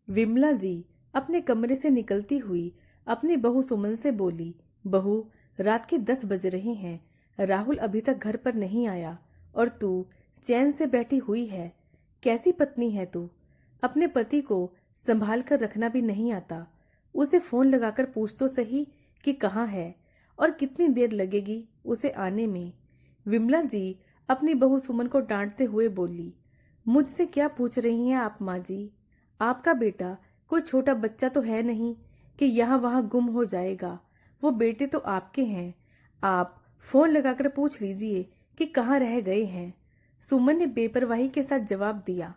विमला जी अपने कमरे से निकलती हुई अपनी बहू सुमन से बोली, बहू, रात के 10 बज रहे हैं। राहुल अभी तक घर पर नहीं आया और तू चैन से बैठी हुई है। कैसी पत्नी है तू? अपने पति को संभाल कर रखना भी नहीं आता। उसे फोन लगाकर पूछ तो सही कि कहाँ है और कितनी देर लगेगी उसे आने में। विमला जी अपनी बहू सुमन को डांटते हुए बोली, मुझसे क्या पूछ रही हैं आप माँ जी? आपका बेटा कोई छोटा बच्चा तो है नहीं कि यहाँ वहां गुम हो जाएगा। वो बेटे तो आपके हैं। आप फोन लगाकर पूछ लीजिए कि कहाँ रह गए हैं। सुमन ने बेपरवाही के साथ जवाब दिया।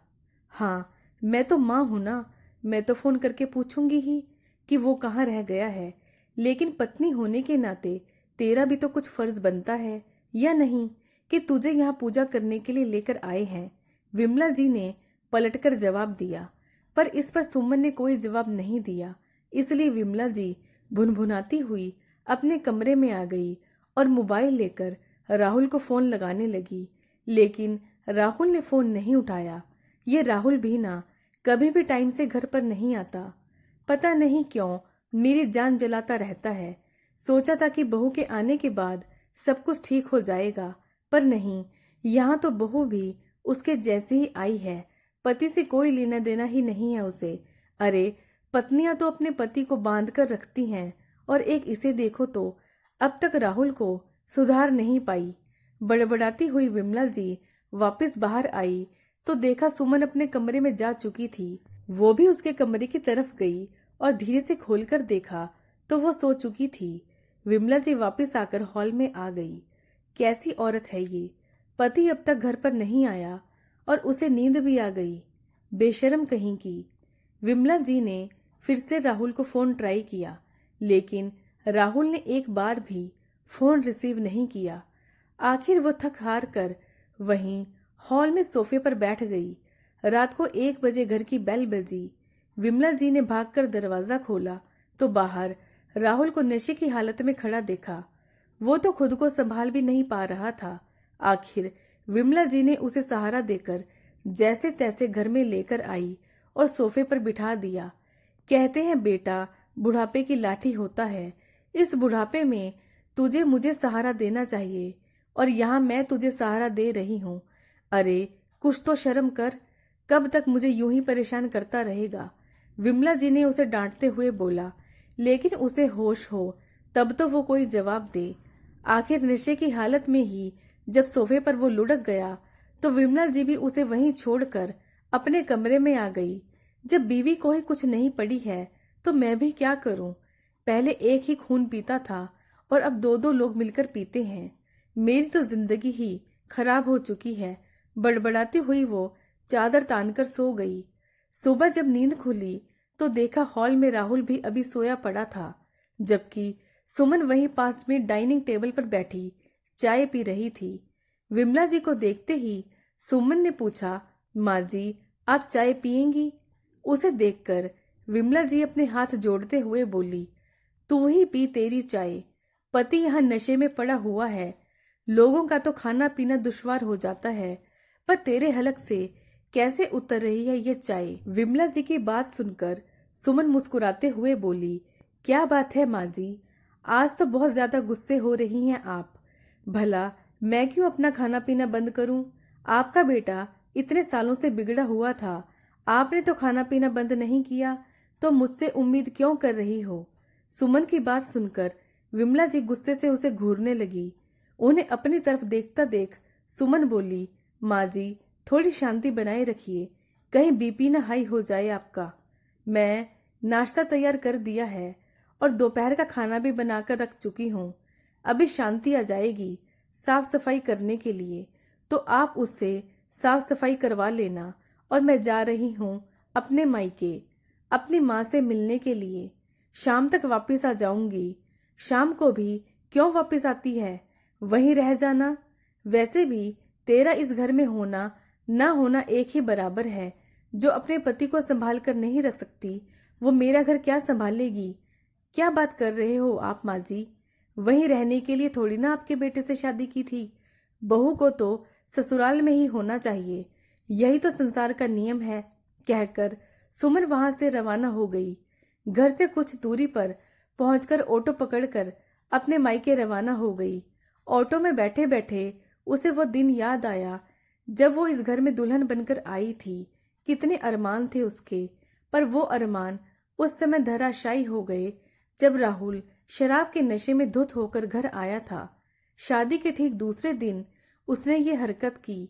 हाँ, मैं तो माँ हूं ना, मैं तो फोन करके पूछूंगी ही कि वो कहाँ रह गया है। लेकिन पत्नी होने के नाते तेरा भी तो कुछ फर्ज बनता है या नहीं कि तुझे यहाँ पूजा करने के लिए लेकर आए हैं। विमला जी ने पलटकर जवाब दिया, पर इस पर सुमन ने कोई जवाब नहीं दिया। इसलिए विमला जी भुनभुनाती हुई अपने कमरे में आ गई और मोबाइल लेकर राहुल को फोन लगाने लगी। लेकिन राहुल ने फोन नहीं उठाया। ये राहुल भी ना कभी भी टाइम से घर पर नहीं आता। पता नहीं क्यों मेरी जान जलाता रहता है। सोचा था कि बहू के आने के बाद सब कुछ ठीक हो जाएगा, पर नहीं, यहाँ तो बहू भी उसके जैसी ही आई है। पति से कोई लेना देना ही नहीं है उसे। अरे, पत्नियां तो अपने पति को बांध कर रखती हैं और एक इसे देखो तो अब तक राहुल को सुधार नहीं पाई। बड़बड़ाती हुई विमला जी वापस बाहर आई तो देखा सुमन अपने कमरे में जा चुकी थी। वो भी उसके कमरे की तरफ गई और धीरे से खोलकर देखा तो वो सो चुकी थी। विमला जी वापस आकर हॉल में आ गई। कैसी औरत है ये? पति अब तक घर पर नहीं आया और उसे नींद भी आ गई। बेशर्म कहीं की। विमला जी ने फिर से राहुल को फोन ट्राई किया, लेकिन राहुल ने एक बार भी फोन रिसीव नहीं किया। आखिर वो थक हार कर वहीं हॉल में सोफे पर बैठ गई। रात को 1 बजे घर की बेल बजी। विमला जी ने भागकर दरवाजा खोला तो बाहर राहुल को नशे की हालत में खड़ा देखा। वो तो खुद को संभाल भी नहीं पा रहा था। आखिर विमला जी ने उसे सहारा देकर जैसे तैसे घर में लेकर आई और सोफे पर बिठा दिया। कहते हैं बेटा बुढ़ापे की लाठी होता है। इस बुढ़ापे में तुझे मुझे सहारा देना चाहिए और यहाँ मैं तुझे सहारा दे रही हूँ। अरे, कुछ तो शर्म कर। कब तक मुझे यूं ही परेशान करता रहेगा? विमला जी ने उसे डांटते हुए बोला, लेकिन उसे होश हो तब तो वो कोई जवाब दे। आखिर नशे की हालत में ही जब सोफे पर वो लुढ़क गया तो विमला जी भी उसे वहीं छोड़कर अपने कमरे में आ गई। जब बीवी को ही कुछ नहीं पड़ी है तो मैं भी क्या करूं? पहले एक ही खून पीता था और अब 2-2 लोग मिलकर पीते हैं। मेरी तो जिंदगी ही खराब हो चुकी है। बड़बड़ाती हुई वो चादर तानकर सो गई। सुबह जब नींद खुली तो देखा हॉल में राहुल भी अभी सोया पड़ा था, जबकि सुमन वहीं पास में डाइनिंग टेबल पर बैठी चाय पी रही थी। विमला जी को देखते ही सुमन ने पूछा, माँ जी, आप चाय पियेंगी? उसे देखकर विमला जी अपने हाथ जोड़ते हुए बोली, तू ही पी तेरी चाय। पति यहाँ नशे में पड़ा हुआ है। लोगों का तो खाना पीना दुश्वार हो जाता है, पर तेरे हलक से कैसे उतर रही है ये चाय? विमला जी की बात सुनकर सुमन मुस्कुराते हुए बोली, क्या बात है माँ जी, आज तो बहुत ज्यादा गुस्से हो रही हैं आप। भला मैं क्यों अपना खाना पीना बंद करूं? आपका बेटा इतने सालों से बिगड़ा हुआ था, आपने तो खाना पीना बंद नहीं किया, तो मुझसे उम्मीद क्यों कर रही हो? सुमन की बात सुनकर विमला जी गुस्से से उसे घूरने लगी। उन्हें अपनी तरफ देखता देख सुमन बोली, माँ जी, थोड़ी शांति बनाए रखिए, कहीं बीपी ना हाई हो जाए आपका। मैं नाश्ता तैयार कर दिया है और दोपहर का खाना भी बनाकर रख चुकी हूँ। अभी शांति आ जाएगी साफ सफाई करने के लिए, तो आप उससे साफ सफाई करवा लेना और मैं जा रही हूँ अपने मायके अपनी माँ से मिलने के लिए। शाम तक वापस आ जाऊंगी। शाम को भी क्यों वापस आती है? वहीं रह जाना। वैसे भी तेरा इस घर में होना ना होना एक ही बराबर है। जो अपने पति को संभाल कर नहीं रख सकती, वो मेरा घर क्या संभालेगी? क्या बात कर रहे हो आप माँ जी? वहीं रहने के लिए थोड़ी ना आपके बेटे से शादी की थी। बहू को तो ससुराल में ही होना चाहिए, यही तो संसार का नियम है। कहकर सुमन वहां से रवाना हो गई। घर से कुछ दूरी पर पहुंचकर ऑटो पकड़कर अपने मायके रवाना हो गई। ऑटो में बैठे बैठे उसे वो दिन याद आया जब वो इस घर में दुल्हन बनकर आई थी। कितने अरमान थे उसके, पर वो अरमान उस समय धराशायी हो गए जब राहुल शराब के नशे में धुत होकर घर आया था। शादी के ठीक दूसरे दिन उसने ये हरकत की।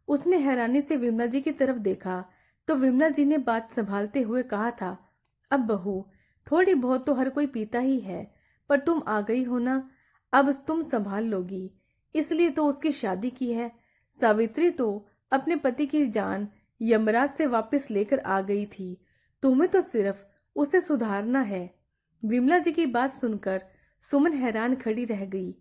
उसने हैरानी से विमला जी की तरफ देखा तो विमला जी ने बात संभालते हुए कहा था, अब बहू, थोड़ी बहुत तो हर कोई पीता ही है, पर तुम आ गई हो ना, अब तुम संभाल लोगी, इसलिए तो उसकी शादी की है। सावित्री तो अपने पति की जान यमराज से वापस लेकर आ गई थी, तुम्हें तो सिर्फ उसे सुधारना है। विमला जी की बात सुनकर सुमन हैरान खड़ी रह गई।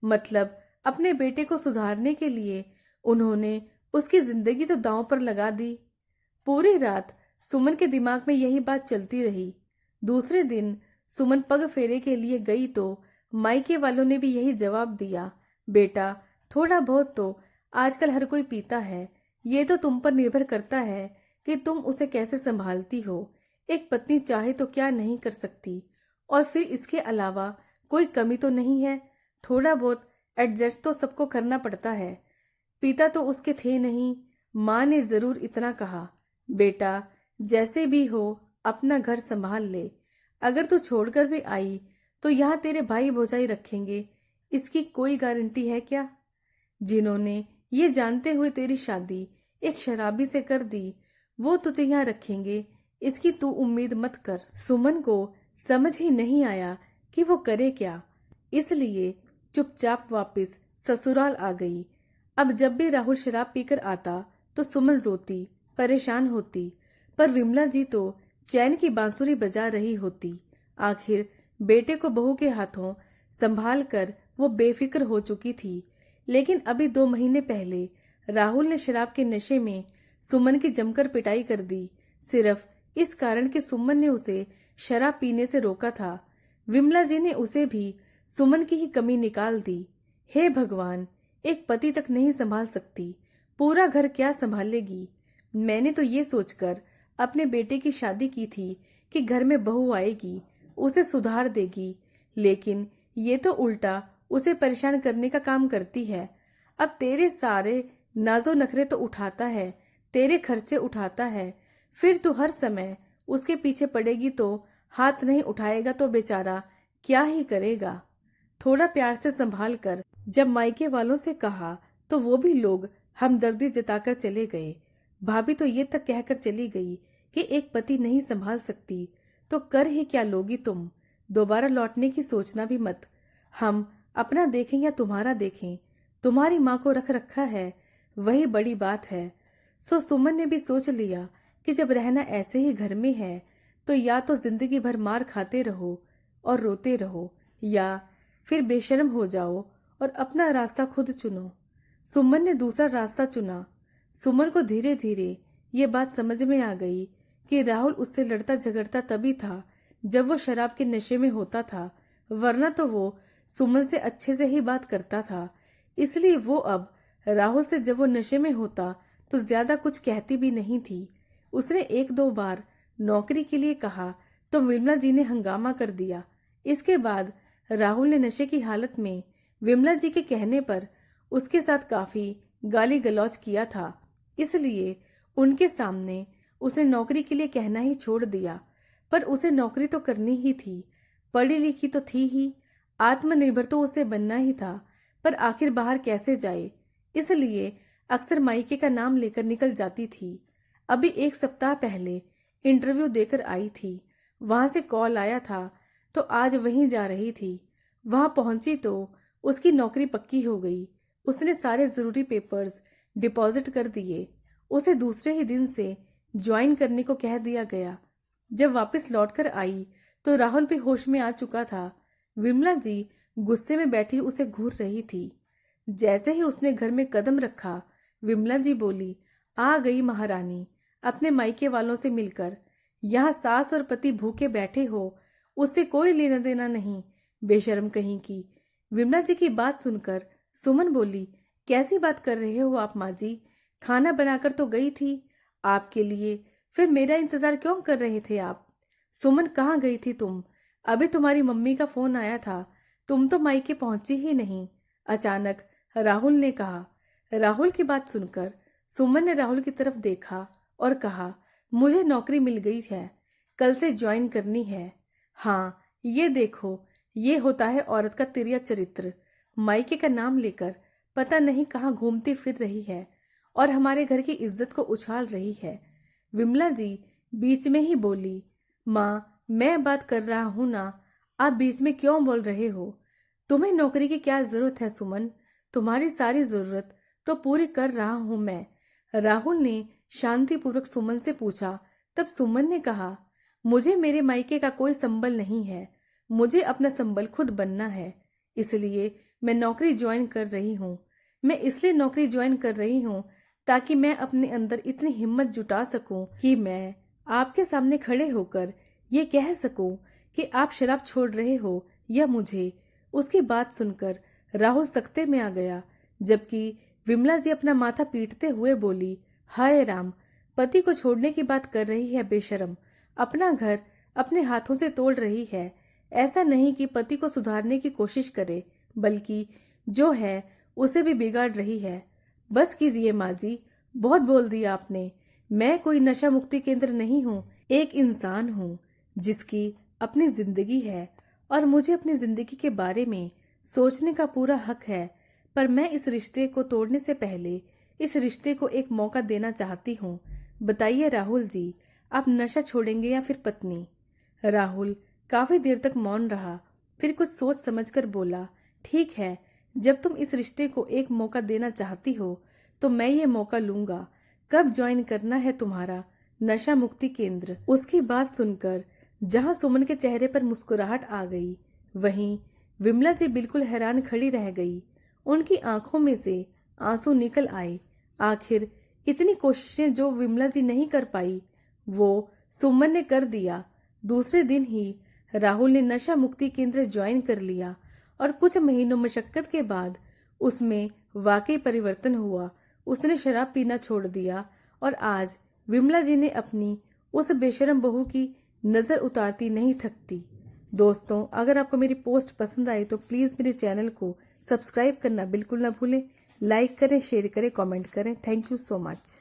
मतलब अपने बेटे को सुधारने के लिए उन्होंने उसकी जिंदगी तो दांव पर लगा दी। पूरी रात सुमन के दिमाग में यही बात चलती रही। दूसरे दिन सुमन पग फेरे के लिए गई तो मायके वालों ने भी यही जवाब दिया, बेटा थोड़ा बहुत तो आजकल हर कोई पीता है, ये तो तुम पर निर्भर करता है कि तुम उसे कैसे संभालती हो। एक पत्नी चाहे तो क्या नहीं कर सकती, और फिर इसके अलावा कोई कमी तो नहीं है, थोड़ा बहुत एडजस्ट तो सबको करना पड़ता है। पिता तो उसके थे नहीं, माँ ने जरूर इतना कहा, बेटा जैसे भी हो अपना घर संभाल ले, अगर तू छोड़कर भी आई तो यहाँ तेरे भाई भौजाई रखेंगे, इसकी कोई गारंटी है क्या? जिन्होंने ये जानते हुए तेरी शादी एक शराबी से कर दी, वो तुझे यहाँ रखेंगे, इसकी तू उम्मीद मत कर। सुमन को समझ ही नहीं आया कि वो करे क्या, इसलिए चुपचाप वापस ससुराल आ गई। अब जब भी राहुल शराब पीकर आता तो सुमन रोती, परेशान होती, पर विमला जी तो चैन की बांसुरी बजा रही होती। आखिर बेटे को बहू के हाथों संभाल कर वो बेफिक्र हो चुकी थी। लेकिन अभी 2 महीने पहले राहुल ने शराब के नशे में सुमन की जमकर पिटाई कर दी, सिर्फ इस कारण कि सुमन ने उसे शराब पीने से रोका था। विमला जी ने उसे भी सुमन की ही कमी निकाल दी। हे भगवान, एक पति तक नहीं संभाल सकती, पूरा घर क्या संभालेगी। मैंने तो ये सोचकर अपने बेटे की शादी की थी कि घर में बहू आएगी, उसे सुधार देगी, लेकिन ये तो उल्टा उसे परेशान करने का काम करती है। अब तेरे सारे नाजो नखरे तो उठाता है, तेरे खर्चे उठाता है, फिर तू हर समय उसके पीछे पड़ेगी तो हाथ नहीं उठाएगा तो बेचारा क्या ही करेगा। थोड़ा प्यार से संभाल कर। जब मायके वालों से कहा तो वो भी लोग हमदर्दी जताकर चले गए। भाभी तो ये तक कहकर चली गई कि एक पति नहीं संभाल सकती तो कर ही क्या लोगी तुम, दोबारा लौटने की सोचना भी मत। हम अपना देखें या तुम्हारा देखें, तुम्हारी माँ को रख रखा है, वही बड़ी बात है। सो सुमन ने भी सोच लिया कि जब रहना ऐसे ही घर में है तो या तो जिंदगी भर मार खाते रहो और रोते रहो, या फिर बेशर्म हो जाओ और अपना रास्ता खुद चुनो। सुमन ने दूसरा रास्ता चुना। सुमन को धीरे धीरे ये बात समझ में आ गई कि राहुल उससे लड़ता झगड़ता तभी था जब वो शराब के नशे में होता था, वरना तो वो सुमन से अच्छे से ही बात करता था। इसलिए वो अब राहुल से जब वो नशे में होता तो ज्यादा कुछ कहती भी नहीं थी। उसने 1-2 बार नौकरी के लिए कहा तो विमला जी ने हंगामा कर दिया। इसके बाद राहुल ने नशे की हालत में विमला जी के कहने पर उसके साथ काफी गाली गलौज किया था, इसलिए उनके सामने उसने नौकरी के लिए कहना ही छोड़ दिया। पर उसे नौकरी तो करनी ही थी, पढ़ी लिखी तो थी ही, आत्मनिर्भर तो उसे बनना ही था, पर आखिर बाहर कैसे जाए, इसलिए अक्सर मायके का नाम लेकर निकल जाती थी। अभी 1 सप्ताह पहले इंटरव्यू देकर आई थी, वहां से कॉल आया था तो आज वहीं जा रही थी। वहां पहुंची तो उसकी नौकरी पक्की हो गई। उसने सारे जरूरी पेपर्स डिपॉजिट कर दिए। उसे दूसरे ही दिन से ज्वाइन करने को कह दिया गया। जब वापस लौटकर आई तो राहुल भी होश में आ चुका था। विमला जी गुस्से में बैठी उसे घूर रही थी। जैसे ही उसने घर में कदम रखा, विमला जी बोली, आ गई महारानी अपने मायके वालों से मिलकर। यहाँ सास और पति भूखे बैठे हो, उससे कोई लेना देना नहीं, बेशर्म कहीं की। विमला जी की बात सुनकर सुमन बोली, कैसी बात कर रहे हो आप माँ जी, खाना बनाकर तो गई थी आपके लिए, फिर मेरा इंतजार क्यों कर रहे थे आप? सुमन, कहाँ गई थी तुम? अभी तुम्हारी मम्मी का फोन आया था, तुम तो मायके पहुंची ही नहीं, अचानक राहुल ने कहा। राहुल की बात सुनकर सुमन ने राहुल की तरफ देखा और कहा, मुझे नौकरी मिल गई है, कल से ज्वाइन करनी है। हाँ, ये देखो, ये होता है औरत का तिरिया चरित्र। मायके का नाम लेकर पता नहीं कहाँ घूमती फिर रही है और हमारे घर की इज्जत को उछाल रही है। विमला जी बीच में ही बोली, माँ, मैं बात कर रहा हूं ना, आप बीच में क्यों बोल रहे हो? तुम्हें नौकरी की क्या जरूरत है सुमन? तुम्हारी सारी जरूरत तो पूरी कर रहा हूं मैं। राहुल ने शांतिपूर्वक सुमन से पूछा। तब सुमन ने कहा, मुझे मेरे मायके का कोई संबल नहीं है, मुझे अपना संबल खुद बनना है, इसलिए मैं नौकरी ज्वाइन कर रही हूँ। मैं इसलिए नौकरी ज्वाइन कर रही हूँ ताकि मैं अपने अंदर इतनी हिम्मत जुटा सकूं कि मैं आपके सामने खड़े होकर ये कह सकूं कि आप शराब छोड़ रहे हो या मुझे। उसकी बात सुनकर राहुल सख्ते में आ गया, जबकि विमला जी अपना माथा पीटते हुए बोली, हाय राम, पति को छोड़ने की बात कर रही है बेशरम, अपना घर अपने हाथों से तोड़ रही है। ऐसा नहीं कि पति को सुधारने की कोशिश करे, बल्कि जो है उसे भी बिगाड़ रही है। बस कीजिए माँ जी, बहुत बोल दिया आपने। मैं कोई नशा मुक्ति केंद्र नहीं हूँ, एक इंसान हूँ जिसकी अपनी जिंदगी है और मुझे अपनी जिंदगी के बारे में सोचने का पूरा हक है। पर मैं इस रिश्ते को तोड़ने से पहले इस रिश्ते को एक मौका देना चाहती हूँ। बताइए राहुल जी, आप नशा छोड़ेंगे या फिर पत्नी? राहुल काफी देर तक मौन रहा, फिर कुछ सोच समझकर बोला, ठीक है, जब तुम इस रिश्ते को एक मौका देना चाहती हो तो मैं ये मौका लूंगा। कब ज्वाइन करना है तुम्हारा नशा मुक्ति केंद्र? उसकी बात सुनकर जहां सुमन के चेहरे पर मुस्कुराहट आ गई, वहीं विमला जी बिल्कुल हैरान खड़ी रह गई। उनकी आंखों में से आंसू निकल आए। आखिर इतनी कोशिशें जो विमला जी नहीं कर पाई, वो सुमन ने कर दिया। दूसरे दिन ही राहुल ने नशा मुक्ति केंद्र ज्वाइन कर लिया और कुछ महीनों मशक्कत के बाद उसमें वाकई परिवर्तन हुआ। उसने शराब पीना छोड़ दिया और आज विमला जी ने अपनी उस बेशरम बहू की नजर उतारती नहीं थकती। दोस्तों, अगर आपको मेरी पोस्ट पसंद आई तो प्लीज मेरे चैनल को सब्सक्राइब करना बिल्कुल ना भूलें। लाइक करें, शेयर करें, कमेंट करें। Thank you so much.